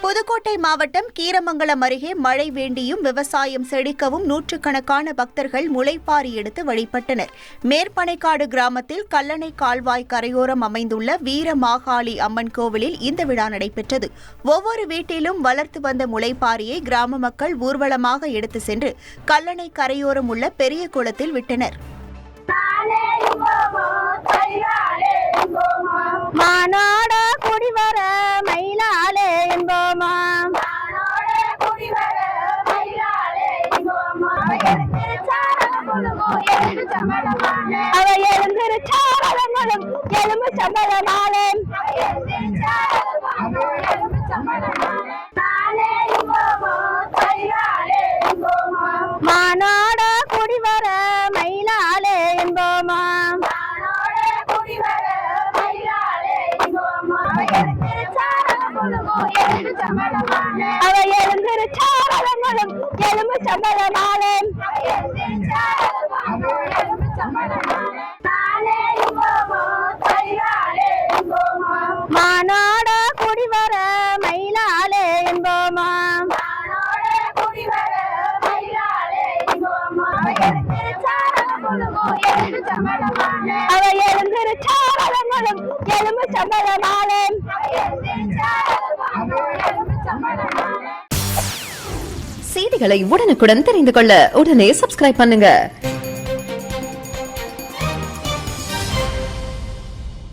புதுக்கோட்டை மாவட்டம் கீரமங்கலம் அருகே மழை வேண்டியும் விவசாயம் செழிக்கவும் நூற்றுக்கணக்கான பக்தர்கள் முளைப்பாரி எடுத்து வழிபட்டனர். மேற்பனைக்காடு கிராமத்தில் கல்லணை கால்வாய் கரையோரம் அமைந்துள்ள வீரமாகாளி அம்மன் கோவிலில் இந்த விழா நடைபெற்றது. ஒவ்வொரு வீட்டிலும் வளர்த்து வந்த முளைப்பாரியை கிராம மக்கள் ஊர்வலமாக எடுத்து சென்று கல்லணை கரையோரம் உள்ள பெரிய குளத்தில் விட்டனர். மானோட குடிவர மயிலாலே என்போமா, அவ எழுந்திருச்சாரங்களும் எலும்பு சம்பளமாலே மானோட குடிவர மயிலாலே என்போமா, அவ எழுந்திருச்சாரங்களும் எலும்பு சம்பளமாலே மானோட குடிவர மயிலாலே என்போமா, அவ எழுந்திருச்சாரங்களும் எலும்பு சம்பளமாலே. செய்திகளை உடனுக்குடன் தெரிந்து கொள்ள உடனே சப்ஸ்கிரைப் பண்ணுங்க.